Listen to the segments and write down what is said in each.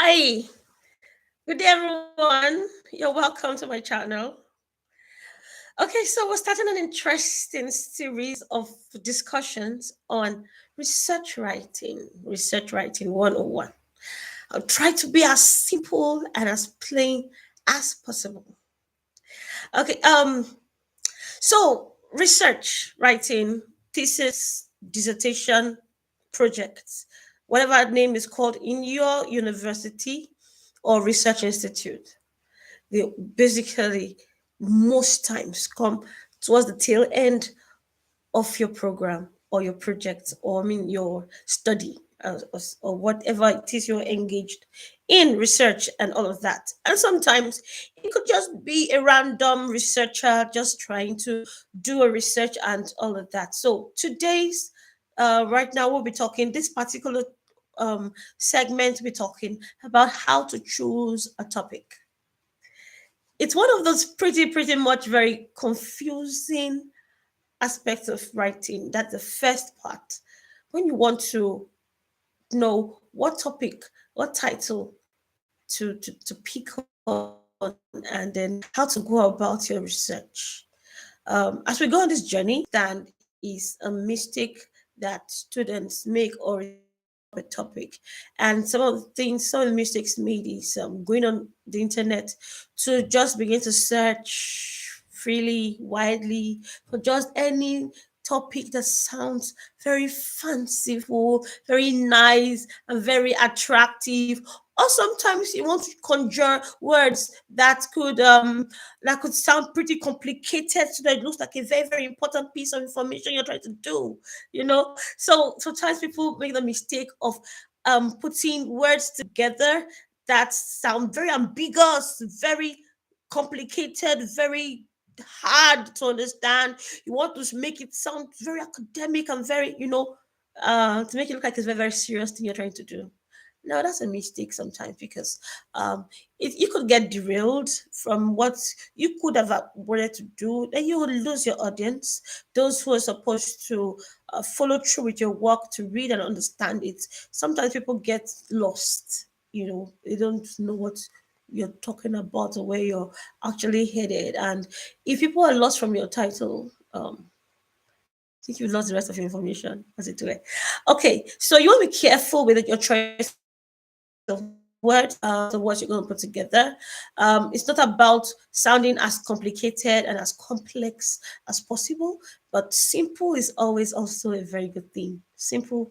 Hi, good day, everyone. You're welcome to my channel. Okay, so we're starting an interesting series of discussions on research writing 101. I'll try to be as simple and as plain as possible. Okay, so research writing, thesis, dissertation, projects, whatever name is called in your university or research institute. They basically most times come towards the tail end of your program or your project, or I mean your study, or whatever it is you're engaged in research and all of that. And sometimes it could just be a random researcher just trying to do a research and all of that. So today's right now we'll be talking this particular segment. We're talking about how to choose a topic. It's one of those pretty much very confusing aspects of writing. That's the first part. When you want to know what topic, what title to pick on, and then how to go about your research. As we go on this journey, that is a mistake that students make or researchers make of a topic. And some of the things, some of the mistakes made is going on the internet to just begin to search freely, widely for just any topic that sounds very fanciful, very nice, and very attractive. Or sometimes you want to conjure words that could sound pretty complicated so that it looks like a very important piece of information you're trying to do, so sometimes people make the mistake of putting words together that sound very ambiguous, very complicated, very hard to understand. You want to make it sound very academic and very, to make it look like it's a very serious thing you're trying to do. No, that's a mistake sometimes because you could get derailed from what you could have wanted to do. Then you will lose your audience, those who are supposed to follow through with your work to read and understand it. Sometimes people get lost. They don't know what you're talking about or where you're actually headed. And if people are lost from your title, I think you've lost the rest of your information, as it were. Okay, so you want to be careful with your choice of words, the words you're going to put together. It's not about sounding as complicated and as complex as possible, but simple is always also a very good thing. Simple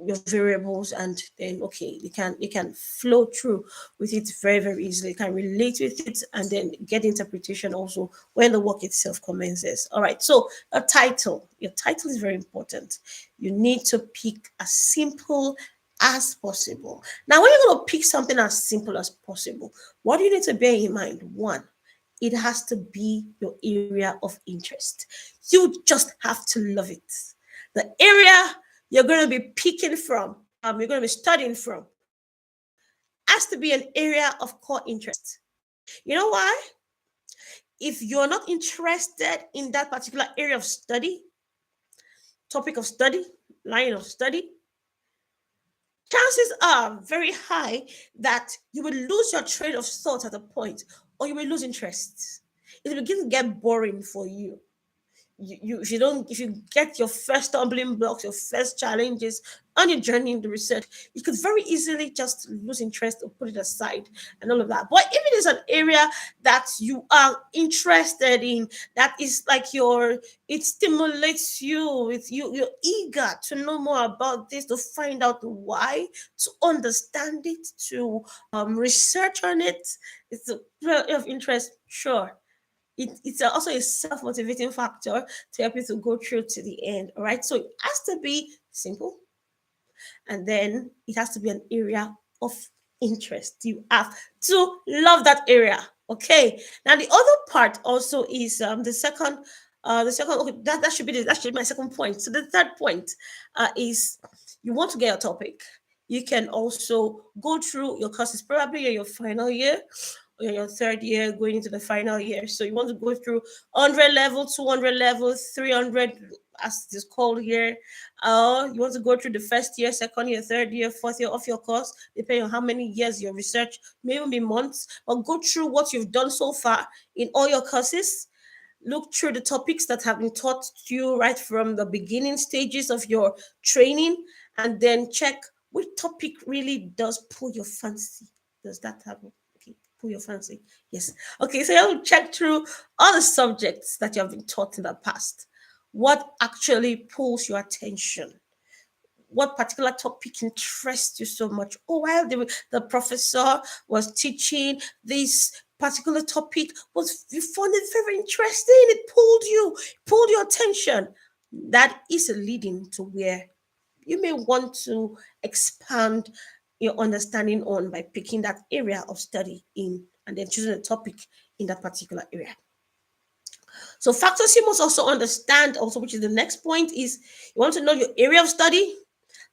your variables, and then okay, you can flow through with it very easily. You can relate with it and then get interpretation also when the work itself commences. All right, so your title is very important. You need to pick as simple as possible. Now when you're going to pick something as simple as possible, what do you need to bear in mind? One, it has to be your area of interest. You just have to love it. The area you're going to be picking from, you're going to be studying from, has to be an area of core interest. You know why? If you're not interested in that particular area of study, topic of study, line of study, chances are very high that you will lose your train of thought at a point, or you will lose interest. It will begin to get boring for you. If you get your first stumbling blocks, your first challenges on your journey in the research, you could very easily just lose interest or put it aside and all of that. But if it is an area that you are interested in, that is like it stimulates you, you're eager to know more about this, to find out why, to understand it, to research on it. It's a area of interest, sure. It's also a self-motivating factor to help you to go through to the end. All right, so it has to be simple, and then it has to be an area of interest. You have to love that area. Okay, now the other part also is the second, okay, that should be that should be my second point. So the third point is you want to get a topic. You can also go through your courses, probably in your final year or your third year going into the final year. So you want to go through 100 level, 200 level, 300. as it is called here. You want to go through the first year, second year, third year, fourth year of your course, depending on how many years your research, maybe months, but go through what you've done so far in all your courses. Look through the topics that have been taught to you right from the beginning stages of your training, and then check which topic really does pull your fancy. Does that happen? Okay, pull your fancy. Yes. Okay, so you'll check through all the subjects that you have been taught in the past. What actually pulls your attention? What particular topic interests you so much? Oh, while the professor was teaching this particular topic, was you found it very interesting. It pulled your attention. That is leading to where you may want to expand your understanding on by picking that area of study in and then choosing a topic in that particular area. So factors you must also understand also, which is the next point, is you want to know your area of study,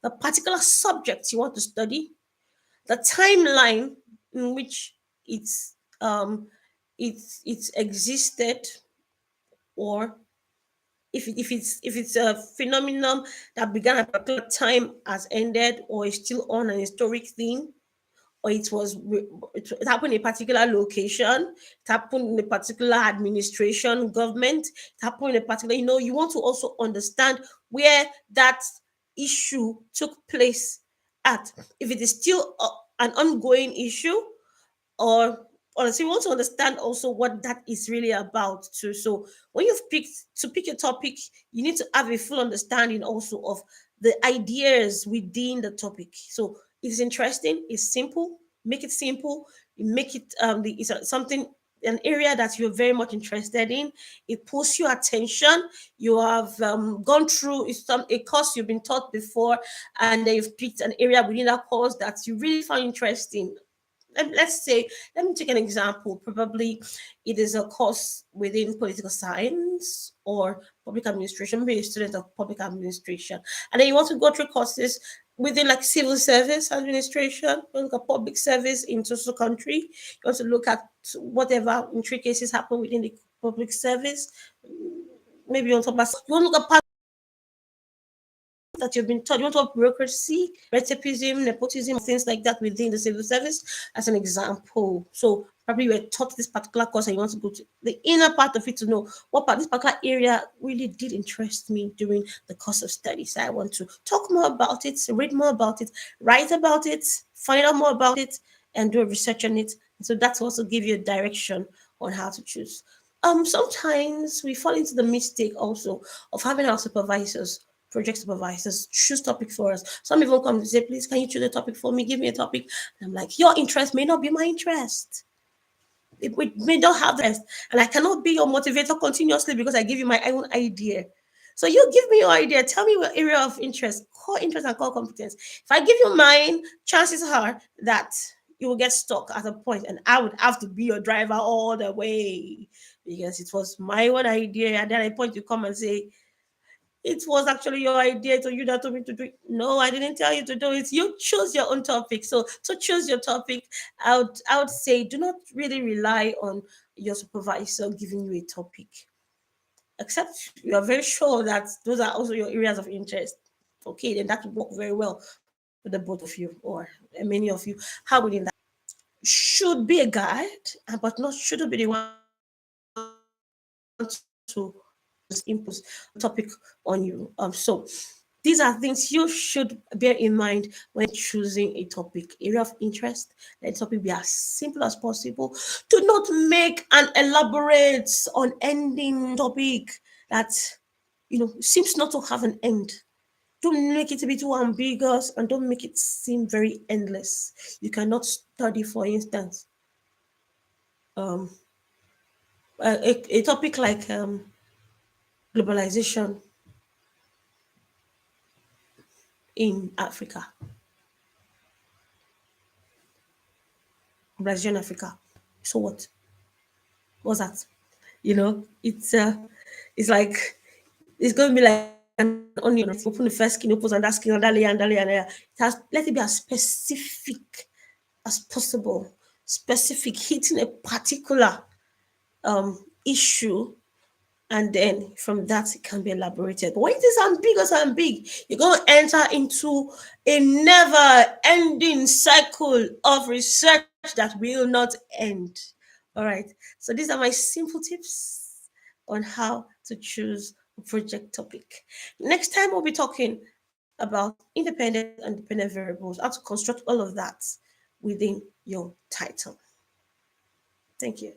the particular subject you want to study, the timeline in which um it's existed, or if it's a phenomenon that began at a particular time, has ended, or is still on an historic thing, or it happened in a particular location, it happened in a particular administration, government, it happened in a particular, you want to also understand where that issue took place at. If it is still an ongoing issue, or honestly, we want to understand also what that is really about too. So when you've pick a topic, you need to have a full understanding also of the ideas within the topic. So it's interesting, it's simple, make it simple, you make it something, an area that you're very much interested in. It pulls your attention. You have gone through a course you've been taught before, and then you've picked an area within that course that you really find interesting. Let's say, let me take an example. Probably it is a course within political science or public administration, maybe a student of public administration, and then you want to go through courses within like civil service administration. You look at public service in social country. You want to look at whatever intricacies happen within the public service. Maybe on top of, you want to look at that you've been taught. You want to talk bureaucracy, recipism, nepotism, things like that within the civil service, as an example. So probably you were taught this particular course and you want to go to the inner part of it to know what part this particular area really did interest me during the course of studies. I want to talk more about it, read more about it, write about it, find out more about it, and do a research on it. So that's also give you a direction on how to choose. Sometimes we fall into the mistake also of having our supervisors, project supervisors, choose topic for us. Some even come and say, please, can you choose a topic for me? Give me a topic. And I'm like, your interest may not be my interest. We may not have the rest. And I cannot be your motivator continuously because I give you my own idea. So you give me your idea. Tell me what area of interest, core interest and core competence. If I give you mine, chances are that you will get stuck at a point and I would have to be your driver all the way because it was my own idea. And then at a point you come and say, it was actually your idea, so you that told me to do it. No, I didn't tell you to do it. You choose your own topic. So to choose your topic, I would say do not really rely on your supervisor giving you a topic, except you are very sure that those are also your areas of interest. Okay, then that would work very well with the both of you or many of you. How within that should be a guide, but not shouldn't be the one to impose topic on you. So these are things you should bear in mind when choosing a topic, area of interest. Let the topic be as simple as possible. Do not make an elaborate, unending topic that seems not to have an end. Don't make it a bit too ambiguous and don't make it seem very endless. You cannot study, for instance, um, a topic like globalization in Africa, globalization in Africa. So what? What's that? It's like it's going to be like an onion. Open the first skin, opens and that skin, and that layer, and that layer, and that layer. Let it be as specific as possible. Specific, hitting a particular issue And then from that it can be elaborated. But when it is ambiguous and big, you're going to enter into a never ending cycle of research that will not end. All right. So these are my simple tips on how to choose a project topic. Next time we'll be talking about independent and dependent variables, how to construct all of that within your title. Thank you.